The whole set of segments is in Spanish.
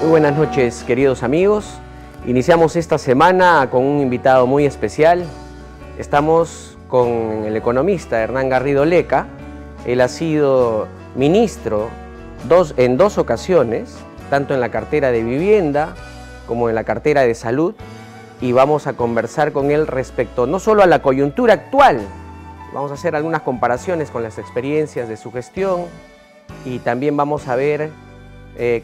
Muy buenas noches, queridos amigos. Iniciamos esta semana con un invitado muy especial. Estamos con el economista Hernán Garrido Leca. Él ha sido ministro en dos ocasiones, tanto en la cartera de Vivienda como en la cartera de Salud, y vamos a conversar con él respecto no solo a la coyuntura actual, vamos a hacer algunas comparaciones con las experiencias de su gestión y también vamos a ver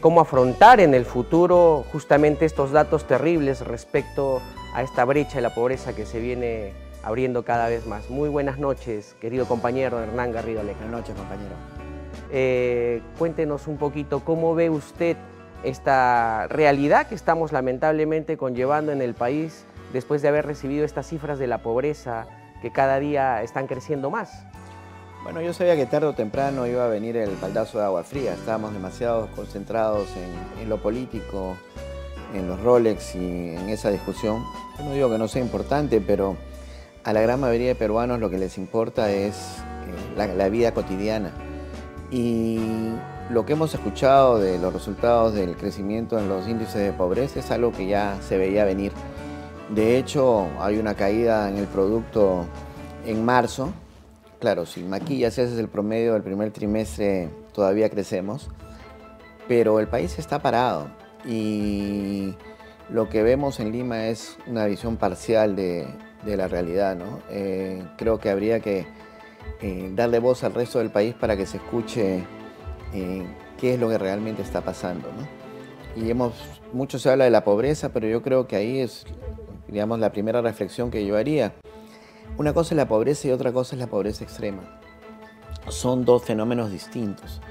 cómo afrontar en el futuro justamente estos datos terribles respecto a esta brecha de la pobreza que se viene abriendo cada vez más. Muy buenas noches, querido compañero Hernán Garrido Leca. Buenas noches, compañero. Cuéntenos un poquito cómo ve usted esta realidad que estamos lamentablemente conllevando en el país después de haber recibido estas cifras de la pobreza que cada día están creciendo más. Bueno, yo sabía que tarde o temprano iba a venir el baldazo de agua fría. Estábamos demasiado concentrados en lo político, en los Rolex y en esa discusión. Yo no digo que no sea importante, pero a la gran mayoría de peruanos lo que les importa es la vida cotidiana. Y lo que hemos escuchado de los resultados del crecimiento en los índices de pobreza es algo que ya se veía venir. De hecho, hay una caída en el producto en marzo. Claro, si maquillas ese es el promedio del primer trimestre, todavía crecemos, pero el país está parado y lo que vemos en Lima es una visión parcial de la realidad, ¿no? Creo que habría que darle voz al resto del país para que se escuche qué es lo que realmente está pasando, ¿no? Y mucho se habla de la pobreza, pero yo creo que ahí es, digamos, la primera reflexión que yo haría. Una cosa es la pobreza y otra cosa es la pobreza extrema. Son dos fenómenos distintos.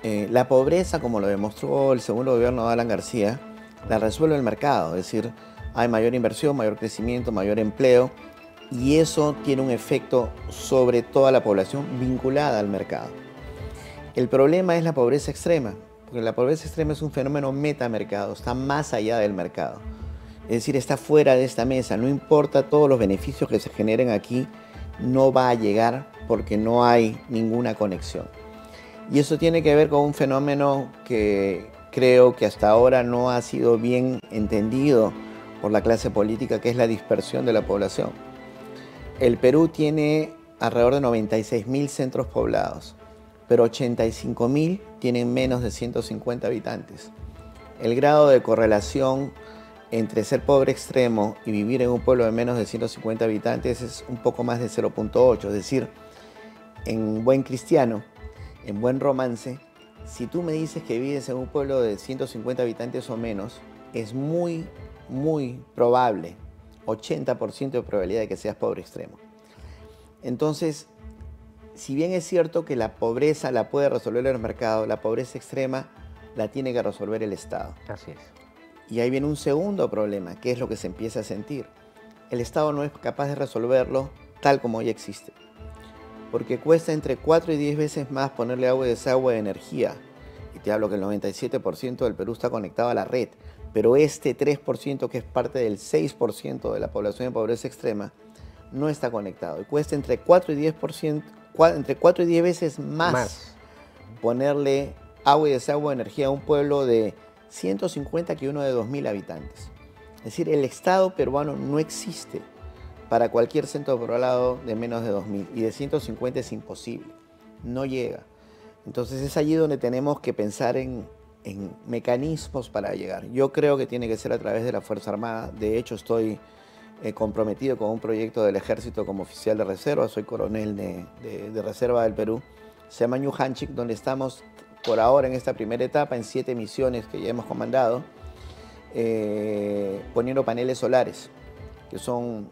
La pobreza, como lo demostró el segundo gobierno de Alan García, la resuelve el mercado, es decir, hay mayor inversión, mayor crecimiento, mayor empleo, y eso tiene un efecto sobre toda la población vinculada al mercado. El problema es la pobreza extrema, porque la pobreza extrema es un fenómeno metamercado, está más allá del mercado. Es decir, está fuera de esta mesa, no importa todos los beneficios que se generen aquí, no va a llegar porque no hay ninguna conexión. Y eso tiene que ver con un fenómeno que creo que hasta ahora no ha sido bien entendido por la clase política, que es la dispersión de la población. El Perú tiene alrededor de 96.000 centros poblados, pero 85.000 tienen menos de 150 habitantes. El grado de correlación entre ser pobre extremo y vivir en un pueblo de menos de 150 habitantes es un poco más de 0.8, es decir, en buen cristiano, en buen romance, si tú me dices que vives en un pueblo de 150 habitantes o menos, es muy probable, 80% de probabilidad de que seas pobre extremo. Entonces, si bien es cierto que la pobreza la puede resolver el mercado, la pobreza extrema la tiene que resolver el Estado. Así es. Y ahí viene un segundo problema, que es lo que se empieza a sentir. El Estado no es capaz de resolverlo tal como ya existe. Porque cuesta entre 4 y 10 veces más ponerle agua y desagüe de energía. Y te hablo que el 97% del Perú está conectado a la red. Pero este 3%, que es parte del 6% de la población en pobreza extrema, no está conectado. Y cuesta entre 4 y 10 veces más ponerle agua y desagüe de energía a un pueblo de 150 que uno de 2.000 habitantes. Es decir, el Estado peruano no existe para cualquier centro poblado de menos de 2.000 y de 150 es imposible, no llega. Entonces es allí donde tenemos que pensar en mecanismos para llegar. Yo creo que tiene que ser a través de la Fuerza Armada. De hecho, estoy comprometido con un proyecto del Ejército como oficial de reserva, soy coronel de reserva del Perú. Se llama Ñujanchik, donde estamos por ahora en esta primera etapa, en 7 misiones que ya hemos comandado, poniendo paneles solares, que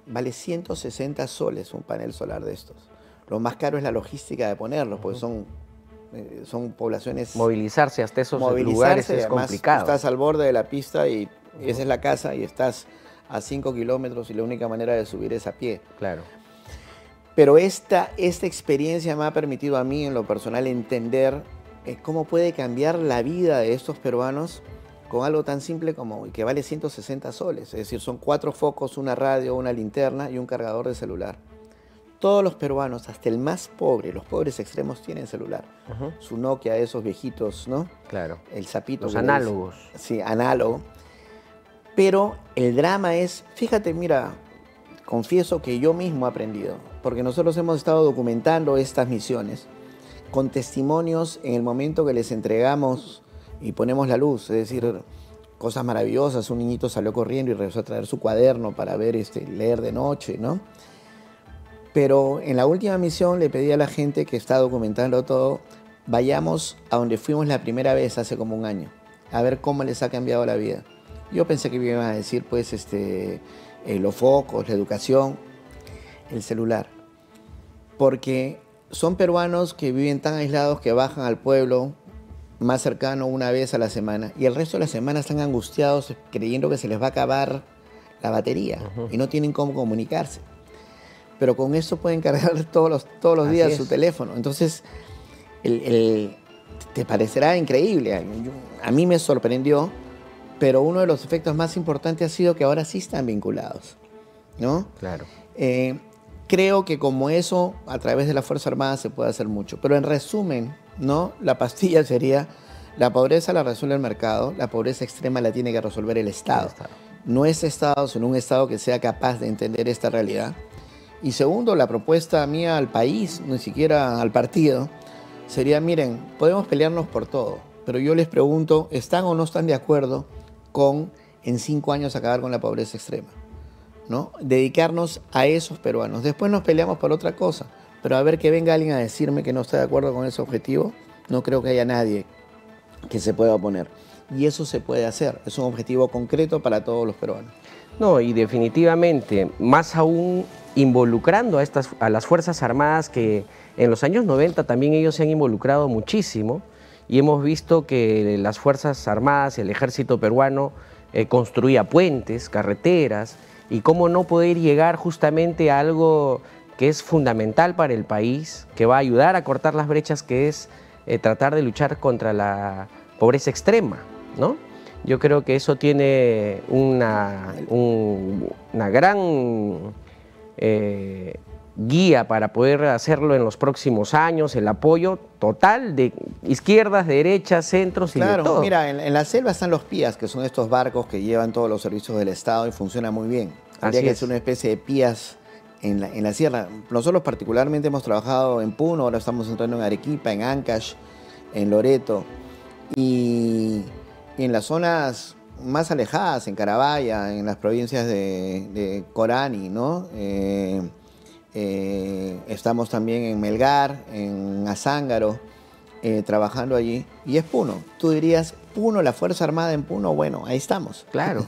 vale 160 soles un panel solar de estos. Lo más caro es la logística de ponerlos, porque son poblaciones... Movilizarse hasta esos lugares es complicado. Estás al borde de la pista y esa es la casa y estás a 5 kilómetros y la única manera de subir es a pie. Claro. Pero esta experiencia me ha permitido a mí, en lo personal, entender cómo puede cambiar la vida de estos peruanos con algo tan simple como que vale 160 soles. Es decir, son 4 focos, una radio, una linterna y un cargador de celular. todos los peruanos, hasta el más pobre, los pobres extremos tienen celular. Su Nokia, esos viejitos, ¿no? Claro. El sapito. Los análogos. Sí, análogo. Pero el drama es, fíjate, mira, confieso que yo mismo he aprendido, porque nosotros hemos estado documentando estas misiones con testimonios en el momento que les entregamos y ponemos la luz, es decir, cosas maravillosas. Un niñito salió corriendo y regresó a traer su cuaderno para ver, leer de noche, ¿no? Pero en la última misión le pedí a la gente que está documentando todo, vayamos a donde fuimos la primera vez hace como un año, a ver cómo les ha cambiado la vida. Yo pensé que me iban a decir, pues, los focos, la educación, el celular. Porque son peruanos que viven tan aislados que bajan al pueblo más cercano una vez a la semana y el resto de la semana están angustiados creyendo que se les va a acabar la batería y no tienen cómo comunicarse. Pero con esto pueden cargar todos los días su teléfono. Entonces, te parecerá increíble. A mí me sorprendió, pero uno de los efectos más importantes ha sido que ahora sí están vinculados, ¿no? Claro. Creo que como eso, a través de la Fuerza Armada se puede hacer mucho. Pero en resumen, ¿no? La pastilla sería, la pobreza la resuelve el mercado, la pobreza extrema la tiene que resolver el Estado. No es Estado, sino un Estado que sea capaz de entender esta realidad. Y segundo, la propuesta mía al país, ni siquiera al partido, sería, miren, podemos pelearnos por todo, pero yo les pregunto, ¿están o no están de acuerdo con en 5 años acabar con la pobreza extrema? ¿No? Dedicarnos a esos peruanos. Después nos peleamos por otra cosa, pero a ver que venga alguien a decirme que no está de acuerdo con ese objetivo, no creo que haya nadie que se pueda oponer. Y eso se puede hacer, es un objetivo concreto para todos los peruanos. No, y definitivamente, más aún involucrando a las Fuerzas Armadas, que en los años 90 también ellos se han involucrado muchísimo, y hemos visto que las Fuerzas Armadas, el ejército peruano, construía puentes, carreteras, y cómo no poder llegar justamente a algo que es fundamental para el país, que va a ayudar a cortar las brechas, que es tratar de luchar contra la pobreza extrema, ¿no? Yo creo que eso tiene una gran guía para poder hacerlo en los próximos años, el apoyo total de izquierdas, derechas, centros y de todo. Claro, mira, en la selva están los PIAs, que son estos barcos que llevan todos los servicios del Estado y funciona muy bien. Habría que hacer una especie de PIAs en la sierra. Nosotros particularmente hemos trabajado en Puno, ahora estamos entrando en Arequipa, en Ancash, en Loreto y en las zonas más alejadas, en Carabaya, en las provincias de Corani, ¿no? Estamos también en Melgar, en Azángaro, trabajando allí. Y es Puno. Tú dirías, Puno, la Fuerza Armada en Puno, bueno, ahí estamos. Claro.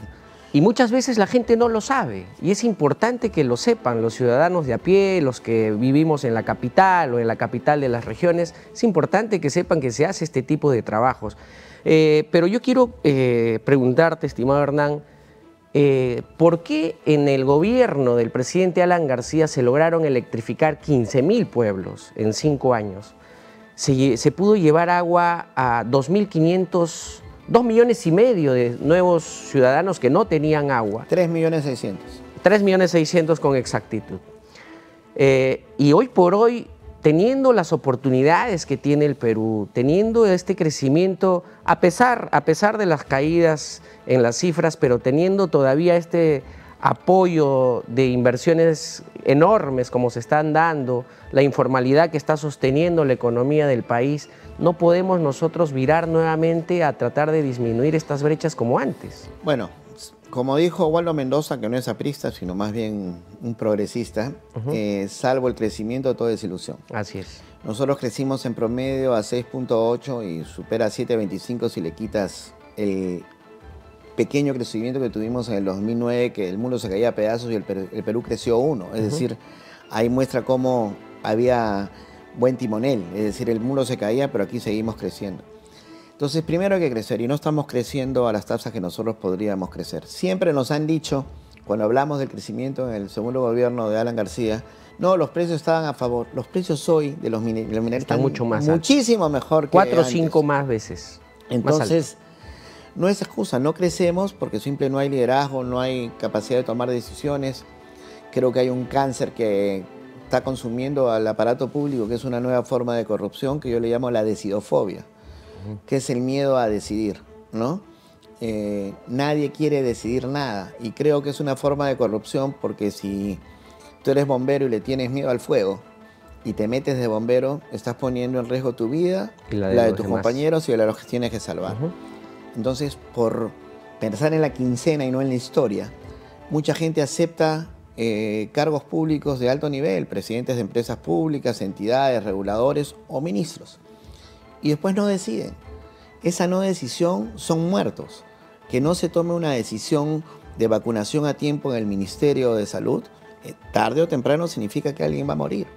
Y muchas veces la gente no lo sabe. Y es importante que lo sepan los ciudadanos de a pie, los que vivimos en la capital o en la capital de las regiones. Es importante que sepan que se hace este tipo de trabajos. Pero yo quiero preguntarte, estimado Hernán, ¿por qué en el gobierno del presidente Alan García se lograron electrificar 15.000 pueblos en 5 años? Se pudo llevar agua a 2.500, 2,5 millones de nuevos ciudadanos que no tenían agua. 3.600.000. 3.600.000 con exactitud. Y hoy por hoy, teniendo las oportunidades que tiene el Perú, teniendo este crecimiento, a pesar de las caídas en las cifras, pero teniendo todavía este apoyo de inversiones enormes como se están dando, la informalidad que está sosteniendo la economía del país, no podemos nosotros virar nuevamente a tratar de disminuir estas brechas como antes. Bueno, como dijo Waldo Mendoza, que no es aprista, sino más bien un progresista, salvo el crecimiento, toda desilusión. Así es. Nosotros crecimos en promedio a 6.8 y supera 7.25 si le quitas el pequeño crecimiento que tuvimos en el 2009, que el mundo se caía a pedazos y el Perú creció 1. Es decir, ahí muestra cómo había buen timonel. Es decir, el mundo se caía, pero aquí seguimos creciendo. Entonces, primero hay que crecer y no estamos creciendo a las tasas que nosotros podríamos crecer. Siempre nos han dicho, cuando hablamos del crecimiento en el segundo gobierno de Alan García, no, los precios estaban a favor. Los precios hoy de los minerales están mucho más muchísimo mejor que 4 o antes. 5 más veces. Entonces, no es excusa, no crecemos porque simple no hay liderazgo, no hay capacidad de tomar decisiones. Creo que hay un cáncer que está consumiendo al aparato público, que es una nueva forma de corrupción que yo le llamo la decidofobia, que es el miedo a decidir, ¿no? Nadie quiere decidir nada y creo que es una forma de corrupción porque si tú eres bombero y le tienes miedo al fuego y te metes de bombero, estás poniendo en riesgo tu vida, la de tus compañeros y la de los que tienes que salvar. Entonces, por pensar en la quincena y no en la historia, mucha gente acepta cargos públicos de alto nivel, presidentes de empresas públicas, entidades, reguladores o ministros, y después no deciden. Esa no decisión son muertos. Que no se tome una decisión de vacunación a tiempo en el Ministerio de Salud, tarde o temprano significa que alguien va a morir.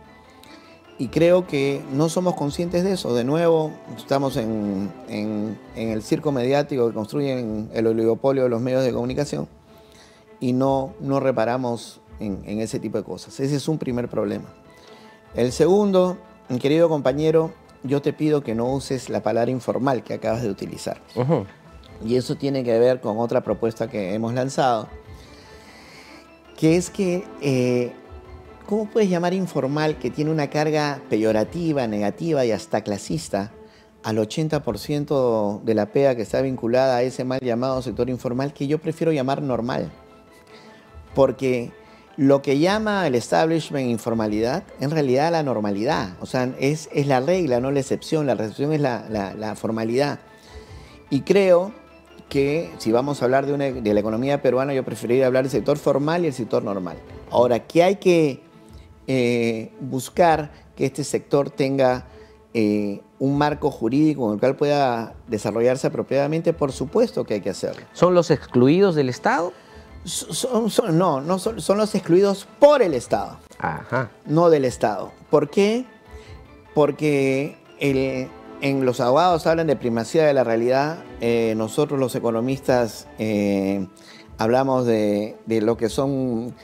Y creo que no somos conscientes de eso. De nuevo, estamos en el circo mediático que construyen el oligopolio de los medios de comunicación y no reparamos en ese tipo de cosas. Ese es un primer problema. El segundo, mi querido compañero, yo te pido que no uses la palabra informal que acabas de utilizar. Y eso tiene que ver con otra propuesta que hemos lanzado, que es que, ¿cómo puedes llamar informal que tiene una carga peyorativa, negativa y hasta clasista al 80% de la PEA que está vinculada a ese mal llamado sector informal, que yo prefiero llamar normal? Porque lo que llama el establishment informalidad, en realidad la normalidad. O sea, es la regla, no la excepción. La excepción es la formalidad. Y creo que si vamos a hablar de la economía peruana, yo preferiría hablar del sector formal y el sector normal. Ahora, ¿qué hay que buscar que este sector tenga un marco jurídico en el cual pueda desarrollarse apropiadamente? Por supuesto que hay que hacerlo. ¿Son los excluidos del Estado? No, son los excluidos por el Estado, no del Estado. ¿Por qué? Porque en los abogados hablan de primacía de la realidad, nosotros los economistas hablamos de lo que son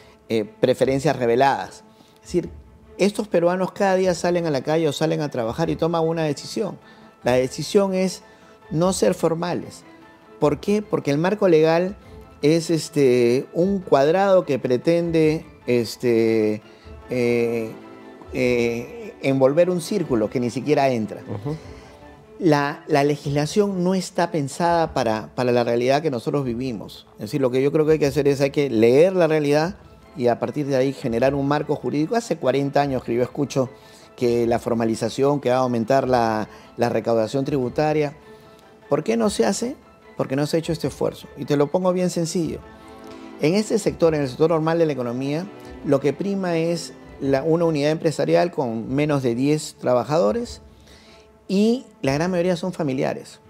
preferencias reveladas. Es decir, estos peruanos cada día salen a la calle o salen a trabajar y toman una decisión. La decisión es no ser formales. ¿Por qué? Porque el marco legal es un cuadrado que pretende envolver un círculo que ni siquiera entra. La legislación no está pensada para la realidad que nosotros vivimos. Es decir, lo que yo creo que hay que hacer es hay que leer la realidad y a partir de ahí generar un marco jurídico. Hace 40 años que yo escucho que la formalización, que va a aumentar la recaudación tributaria. ¿Por qué no se hace? Porque no se ha hecho este esfuerzo. Y te lo pongo bien sencillo. En este sector, en el sector normal de la economía, lo que prima es una unidad empresarial con menos de 10 trabajadores y la gran mayoría son familiares.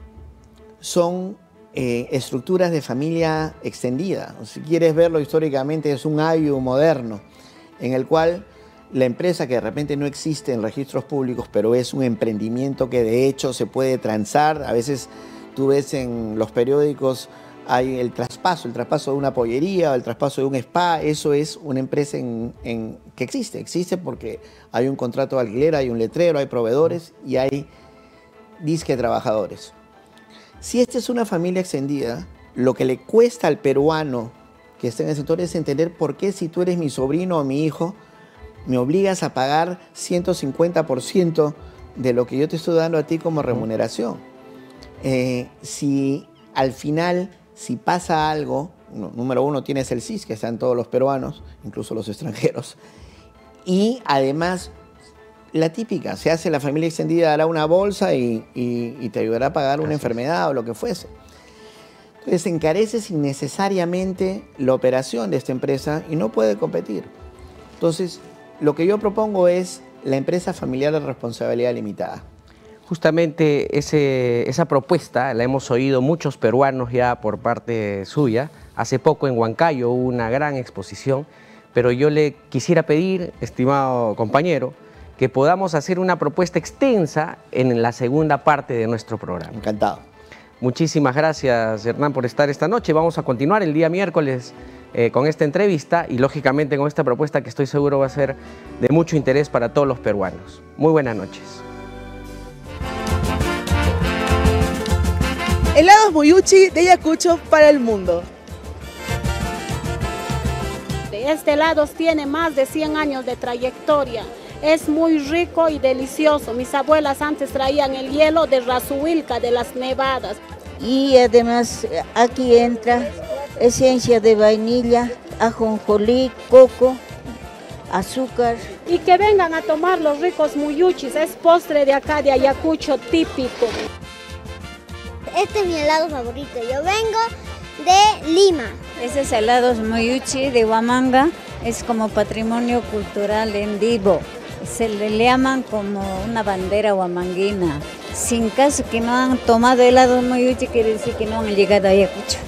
Son estructuras de familia extendida. Si quieres verlo históricamente, es un ayu moderno en el cual la empresa, que de repente no existe en registros públicos, pero es un emprendimiento que de hecho se puede transar. A veces tú ves en los periódicos hay el traspaso de una pollería o el traspaso de un spa. Eso es una empresa que existe porque hay un contrato de alquiler, hay un letrero, hay proveedores y hay disque trabajadores. Si esta es una familia extendida, lo que le cuesta al peruano que está en el sector es entender por qué, si tú eres mi sobrino o mi hijo, me obligas a pagar 150% de lo que yo te estoy dando a ti como remuneración. Si al final, si pasa algo, número uno, tienes el CIS, que están todos los peruanos, incluso los extranjeros, y además, la típica, se hace la familia extendida, dará una bolsa y te ayudará a pagar una enfermedad o lo que fuese. Entonces encareces innecesariamente la operación de esta empresa y no puede competir. Entonces, lo que yo propongo es la empresa familiar de responsabilidad limitada. Justamente esa propuesta la hemos oído muchos peruanos ya por parte suya. Hace poco en Huancayo hubo una gran exposición, pero yo le quisiera pedir, estimado compañero, que podamos hacer una propuesta extensa en la segunda parte de nuestro programa. Encantado. Muchísimas gracias, Hernán, por estar esta noche. Vamos a continuar el día miércoles con esta entrevista y, lógicamente, con esta propuesta que estoy seguro va a ser de mucho interés para todos los peruanos. Muy buenas noches. Helados Muyuchi de Ayacucho para el mundo. postre. Este helado tiene más de 100 años de trayectoria. Es muy rico y delicioso. Mis abuelas antes traían el hielo de Razuilca, de las nevadas. Y además aquí entra esencia de vainilla, ajonjolí, coco, azúcar. Y que vengan a tomar los ricos muyuchis, es postre de acá de Ayacucho típico. Este es mi helado favorito, yo vengo de Lima. Ese es helado muyuchi de Huamanga, es como patrimonio cultural en vivo. Se le llaman como una bandera huamanguina. Sin caso que no han tomado helado muyuchi, quiere decir que no han llegado a Ayacucho.